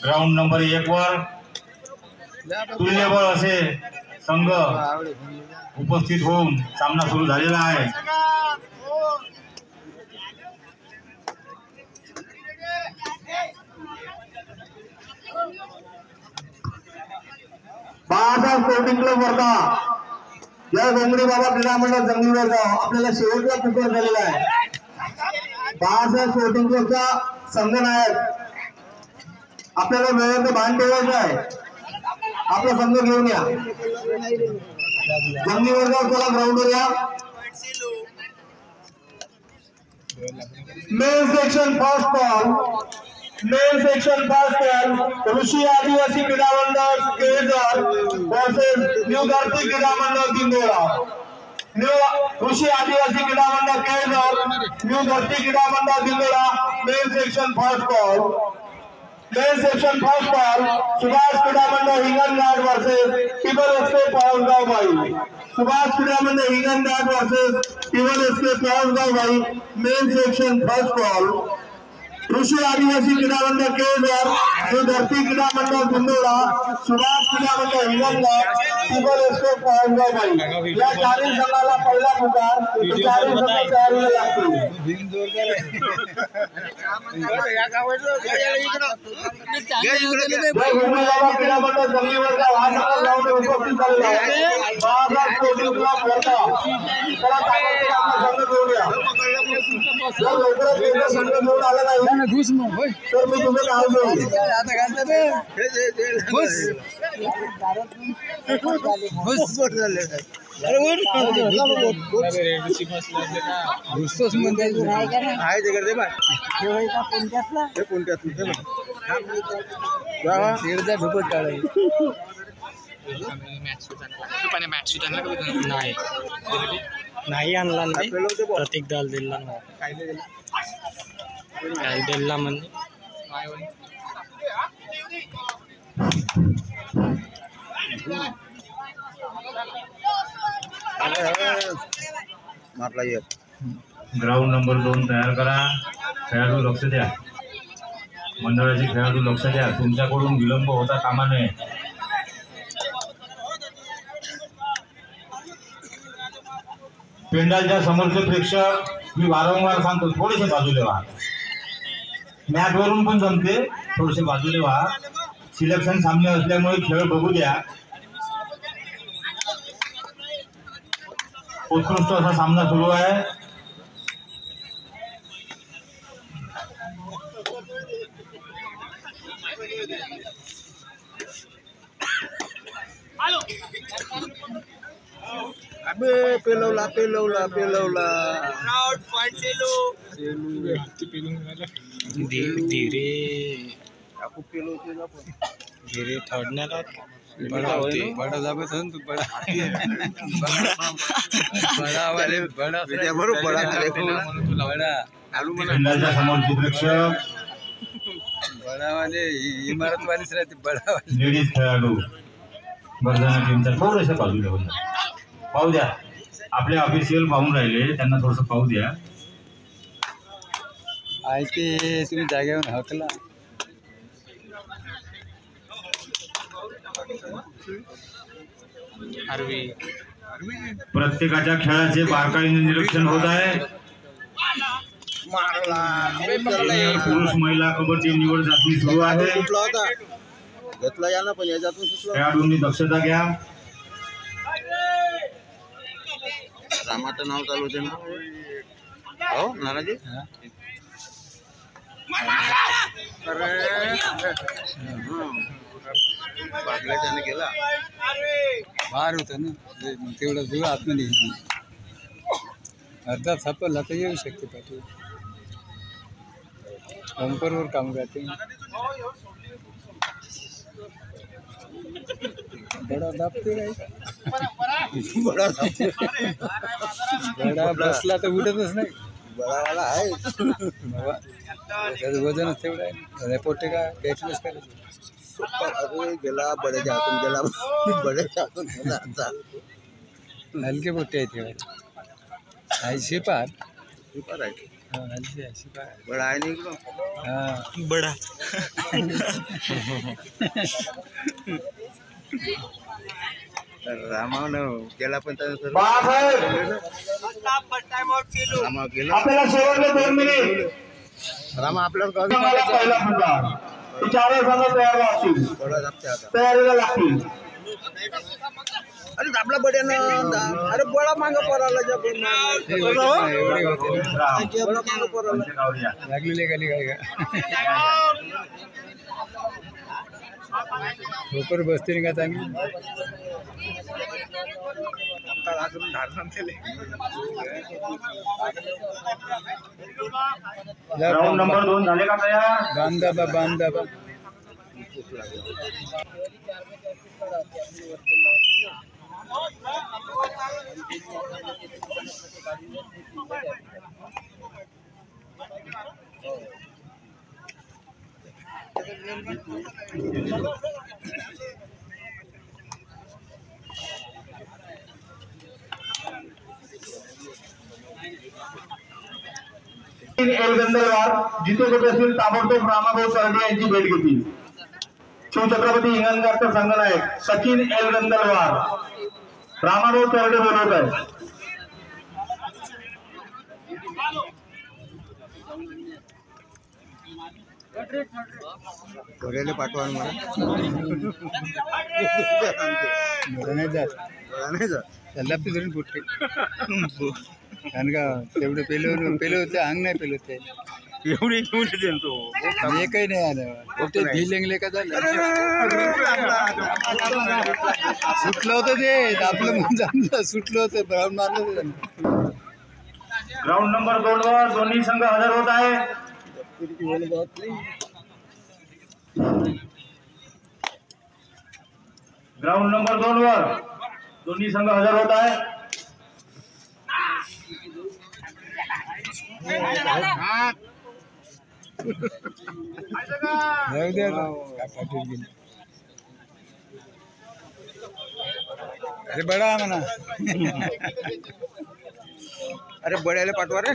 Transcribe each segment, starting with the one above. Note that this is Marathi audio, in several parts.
ग्राउंड नंबर 1 वर तुल्यबळ असे संघ उपस्थित होऊन सामना सुरू झालेला आहे. बाळासाहेब स्पोर्टिंग क्लब वर्धा या डोंगरी बाबा क्रीडा मंडळ जंगली वर्गाव आपल्याला शेवटचा पुकार झालेला आहे. बाळासाहेब स्पोर्टिंग क्लबचा संघनायक आपल्याला वेळेचं भान ठेवायचं आहे. आपला संघ घेऊन या. जंगली वर्गाव चला ग्राउंडवर या. Main section first ball Rishi Adivasi Krida मंडळ केळझर वर्सेस न्यू धरती क्रीडा मंडळ दिंडोरा. ऋषी आदिवासी क्रीडा मंडळ Kelzar new Dharti Krida Mandal Dindora. Main section first ball Subhash Krida Mandal Hinganghat versus टिबल एसके पळसगाव बाई. सुभाष क्रीडा मंडळ हिंगणघाट वर्सेस टिबल एसके पळसगाव बाई. Main section first ball Rishi Adivasi Krida मंडळ केळझर न्यू धरती क्रीडा मंडळ दिंडोरा. सुभाष क्रीडा मंडळ हिंगणघाट टिबल एसके पळसगाव बाई. या चारही संघाला पहिला पुकार. चारही संघ तयारीला लागतील. क्रीडा मंडळ जंगली वर्गाव हा संघ ग्राउंडवर उपस्थित झालेला आहे. बाळासाहेब स्पोर्टिंग क्लब वर्धा चला संघ घेऊन या. जर लवकरात संघ घेऊन आला नाही तर मी तुम्ही नाव घेऊ. नाही आणला प्रतीक दाल दिला काय दिला म्हणजे ग्राउंड नंबर 2 तयार करा. खेळाडू लक्ष द्या. मंडळाचे खेळाडू लक्ष द्या. तुमच्याकडून विलंब होता कामा नये. पेंडालच्या समोरचे प्रेक्षक मी वारंवार सांगतो थोडेसे बाजूले व्हा. मॅट वरून पण जमते. थोडेसे बाजूले व्हा. सिलेक्शन सामने असल्यामुळे खेळ बघू द्या. उत्कृष्ट असा सामना सुरू आहे. पेलवला धीरे थोडण्याला बड़ा जाबे सन तू बड़ा वाले इमारत वालीच राहते. बड़ा लेडीज खेळाडू वर्धा टीमचा थोडेसे बाजूला होऊन पाहू द्या. आपले ऑफिशियल पाहून राहिले त्यांना थोडस पाहू द्या. आहे ते तुम्ही जागेवर हकला. प्रत्येकाच्या खेळाचे बारकाईने निरीक्षण होत आहे. पुरुष महिला कबड्डी निवड चाचणी सुरू आहे. खेळाडूंनी दक्षता घ्या. रामाचं नाव चालू होते ना. हो नानाजी त्याने गेला बाहेर होता ना तेवढं जेव्हा आतमध्ये अर्धा सापडला तर येऊ शकते पाठी. बंपरवर काम करते. बडा दाबते बडा बसला तर उठतच नाही. बडावाला आहे वजनच तेवढं आहे. पोटे का कॅचलेस करायचं. गेला बड्याच्या हातून गेला. बड्याच्या हातून गेला. हलके पोटे आहेत. शिपार आहे. बडा आहे ना इकडं बडा रामानं केला पण बाळासाहेब रामा गेला आपल्याला शेवटले 2 मिनिट रामा आपल्याला गावी मला पहिला फुटला ते 4 संघ तयार लागतील बडा लागते आता तयारीला लागतील अरे आपला बड्यानं अरे बडा मागं पराला लागलेले गाली काय का लवकर बसते का चांगली राऊंड नंबर 2 झाले का तयार? बांधा गंधर्वार जिथे कुठे असतील ताबडतोब रामाभाऊ तरडे यांची भेट घेतील. शिवछत्रपती हिंगणघाटचा संघनायक सचिन एल गंधर्वार रामाभाऊ तरडे बोलवत आहे. घोड्याला पाठवा मला नाही जात त्याला धरून फुटते कारण का तेवढं पेलं होतं अंग नाही पेलं ते एवढे तो एकही नाही आलं ते ढिलेंगले का झालं सुटलं होतं ते आपलं म्हणजे सुटलं होतं ब्राऊन मारलं होतं. राऊंड नंबर 2 वर दोन्ही संघ हजर होत आहे. ग्राउंड नंबर 2 वर दोन्ही संघ हजर होत आहे. अरे बडा म्हणा अरे बड्याला पाठवा रे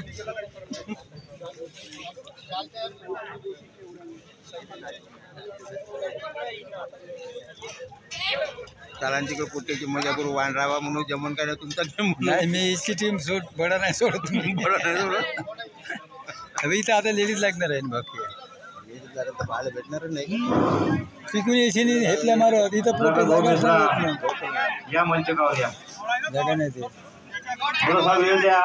चालांची पुट्ट्याची मजा करू वाण राहावा म्हणून जमून काय तुमचा नाही मी इसकी टीम सोड बडा नाही सोडत बडा नाही सोडत अभी इथं आता लेडीज लागणार आहे बाकी पाहायला भेटणार नाही तिकडून यायची नाही हेतल्या मारत इथं या मंचकावर या जागा नाही ते थोडासा वेळ द्या.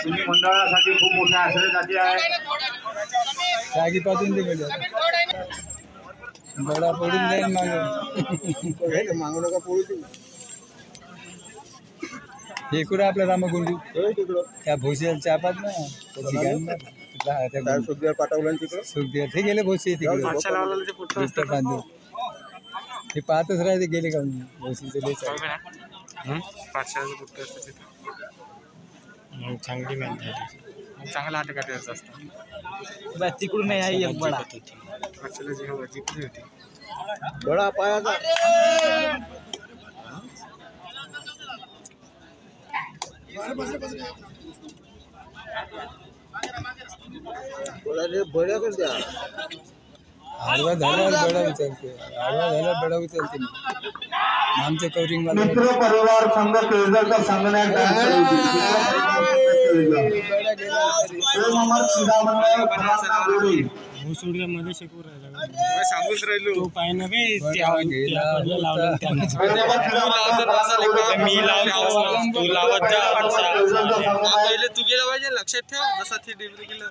तुम्ही मंडळासाठी खूप मोठ्या आश्रय जाती आहे. जागी पाजून दे बडा पडून जाईल मागू नका पडू दे हे कुठं आपल्या रामगुंडी त्या भोसे चापात ना सुखदेव पाठवलं तिकडं सुखदेव ते गेले भोसे तिकडे तांदूळ ते पाहतच राहते गेले का भोसीचे चांगली मॅच झाली चांगला आटकाट्याचं असतं तिकडून नाही आहे एक बडा जिंकली होती बडा पायाचा बड्या कर द्या आडवा झाल्यावर बडा उचलते आडवा झाल्यावर बडा उचलते आमचं कवरिंग मित्र परिवार संघ केळझरचा संघनायक मध्ये शिकवू राहिला सांगूच राहिलो तो पाय ना मी लावतो तू लावत जा पहिले तू गेला पाहिजे लक्षात ठेव जसं ते डिलिव्हरी केलं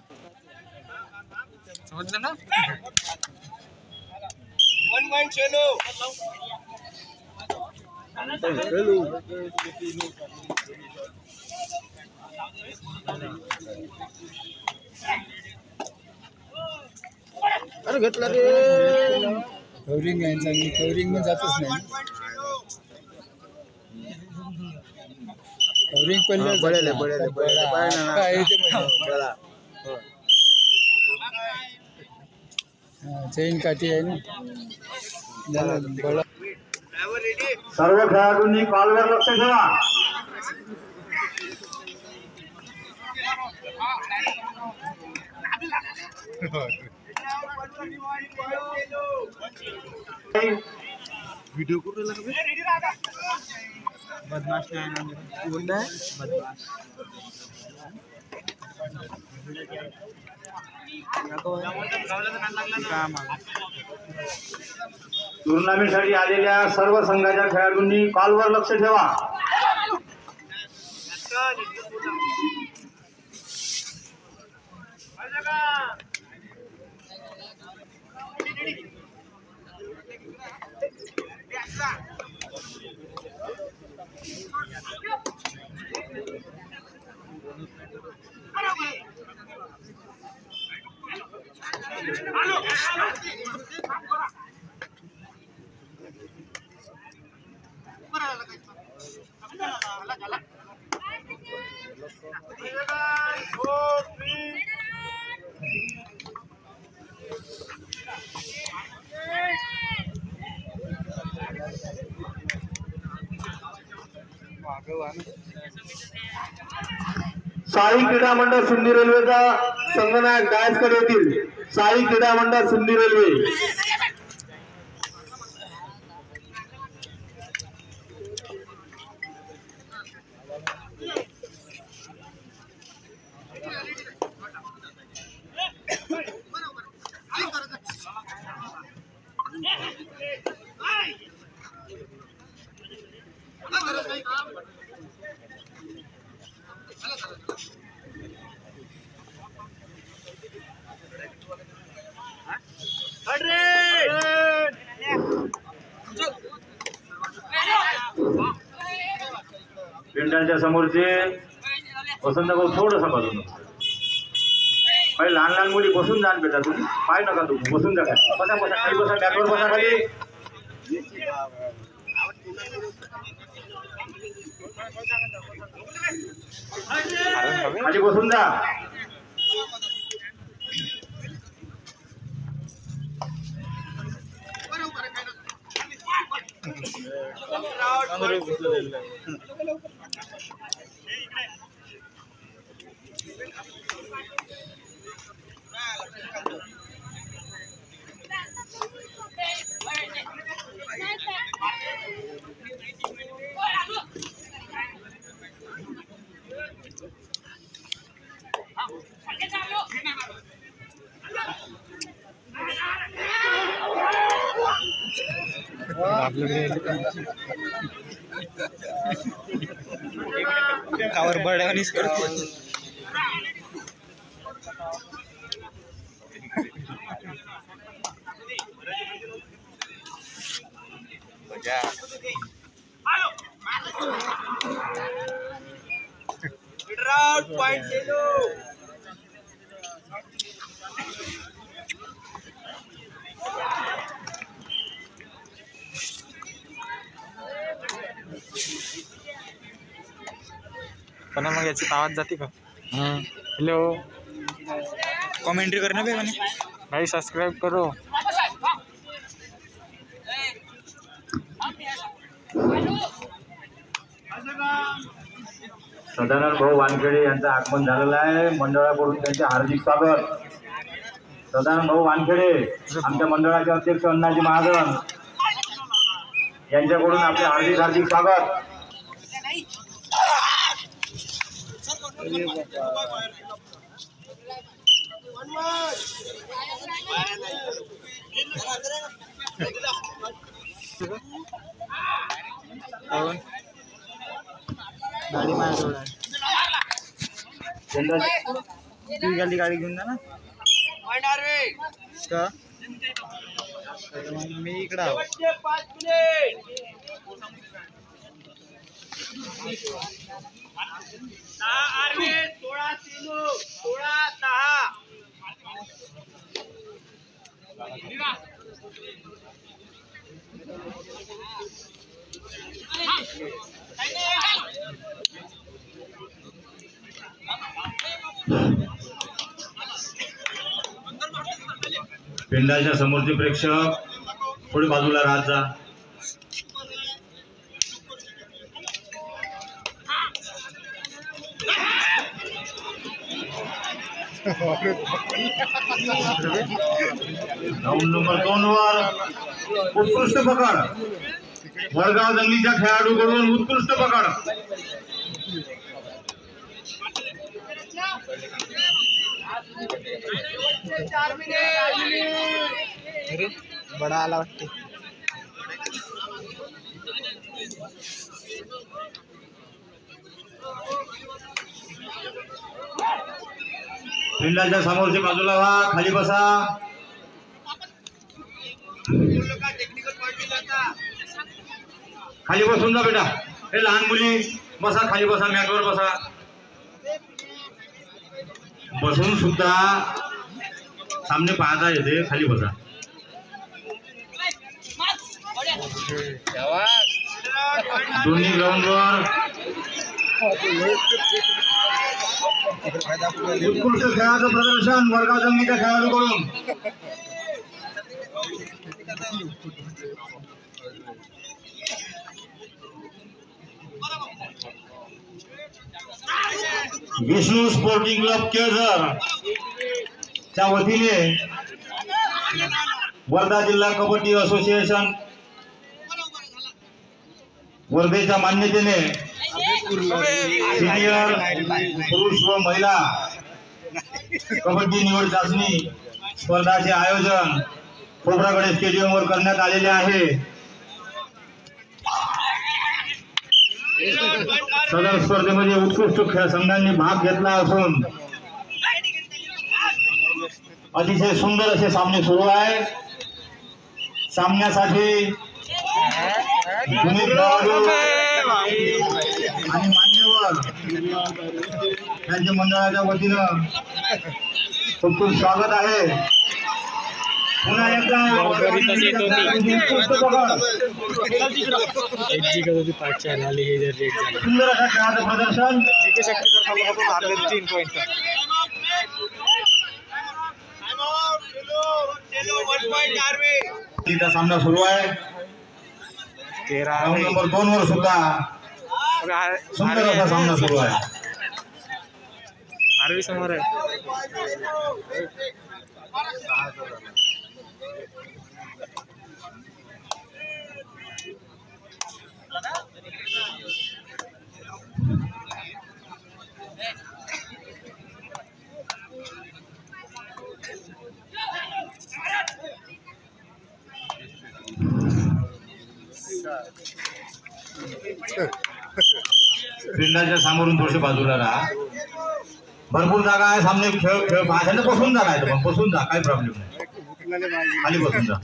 समजलं ना 1 पॉइंट चलो अरे घेतला रे कवरिंग आहे चांगली कवरिंग पण जातच नाही कवरिंग पडलं चैन काठी आहे ना सर्व खेळाडूंनी कॉलवर लक्ष ठेवा. व्हिडिओ करू लागला बदमाश नाही ना कोण आहे बदमाश टुर्नामेंटसाठी आलेल्या सर्व संघाच्या खेळाडूंनी कॉलवर लक्ष ठेवा. साई क्रीडा मंडळ सिंधी रेल्वेचा संगनायक गायसकर येथील साई क्रीडा मंडळ सिंधी रेल्वे पिंडांच्या समोरचे वसंत भाऊ थोडस बाजून. पहिले लहान लहान मुली बसून जाण बेटा, तुम्ही पाय नका तुम्ही बसून जा. काय बसा बसा खाली बसा, बॅटवर बसा खाली. खाली बसून जा. कावर बड्यावानीच करतो. पण मग याची आवाज जाते का? हेलो कमेंट्री करना भाई सब्सक्राइब करो. सदानंद भाऊ वानखेडे यांचं आगमन झालेलं आहे. मंडळाकडून त्यांचे हार्दिक स्वागत. सदानंद भाऊ वानखेडे आमच्या मंडळाचे अध्यक्ष अण्णाजी महाजन यांच्याकडून आपले हार्दिक हार्दिक स्वागत. गाडी माझ्याजवळ आहे. तू गाडी गाडी घेऊन जा ना का? मग मी इकडं आहो. पिंडाच्या समोरचे प्रेक्षक थोडी बाजूला राहत जा. राऊंड नंबर 2 वर उत्कृष्ट पकड वडगाव दंगलीच्या खेळाडूकडून उत्कृष्ट पकड. बडा आला वाटते. फिल्डाच्या समोरच्या बाजूला व्हा, खाली बसा. खाली बसून जा बेटा. हे लहान मुली बसा, खाली बसा, मॅटवर बसा. बसून सुद्धा सामने पाहता येते, खाली बसा. दोन्ही ग्राउंडवर उत्कृष्ट खेळाचं प्रदर्शन वडगाव दंगलीच्या खेळाडूकडून. विष्णू स्पोर्टिंग क्लब केळझर च्या वतीने वर्धा जिल्हा कबड्डी असोसिएशन वर्धेच्या मान्यतेने सिनियर पुरुष व महिला कबड्डी निवड चाचणी स्पर्धाचे आयोजन खोब्रागडे स्टेडियमवर करण्यात आलेले आहे. सदर स्पर्धेमध्ये उत्कृष्ट खेळ संघांनी भाग घेतला असून अतिशय सुंदर असे सामने सुरू आहे. सामन्यासाठी खेळाडू आणि मान्यवर त्यांच्या मंडळाच्या वतीनं खूप खूप स्वागत आहे. पुन्हा एकदा सुंदर अशा खेळाचं प्रदर्शन. तिचा सामना सुरू आहे. राऊंड नंबर 2 वर सुद्धा सुंदर असा सामना सुरू आहे. आरवी समोर आहे. फिल्डाच्या समोरून थोडेसे बाजूला राहा. भरपूर जागा आहे. सामने खेळ खेळ पाहण्याला बसून जागा आहे. पण बसून जा, काही प्रॉब्लेम नाही. खाली बसून जा.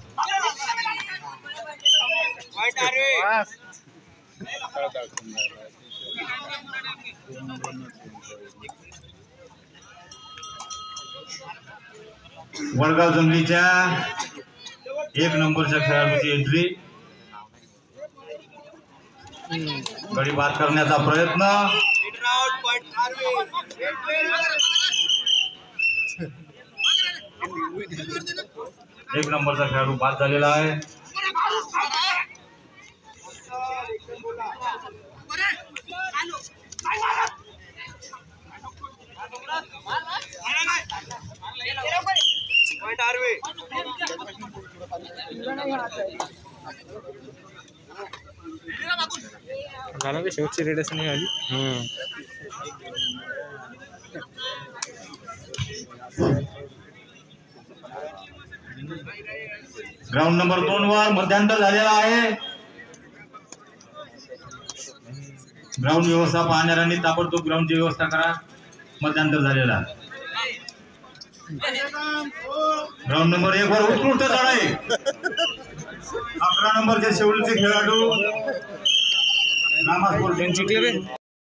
वडगाव जंगलीच्या 1 नंबरच्या खेळाडूची एंट्री. गडी बाद करण्याचा प्रयत्न. एक नंबरचा खेळाडू बाद झालेला आहे. गाना के शेवटची रेड असं नाही आली. ग्राउंड नंबर 2 वर मध्यांतर झालेला आहे. ग्राउंड व्यवस्था पाहणाऱ्यांनी ताबडतोब ग्राउंडची व्यवस्था करा. मध्यांतर झालेला. ग्राउंड नंबर 1 वर उत्कृष्ट चढाई. 11 नंबरचे शेवटचे खेळाडू जिंकले.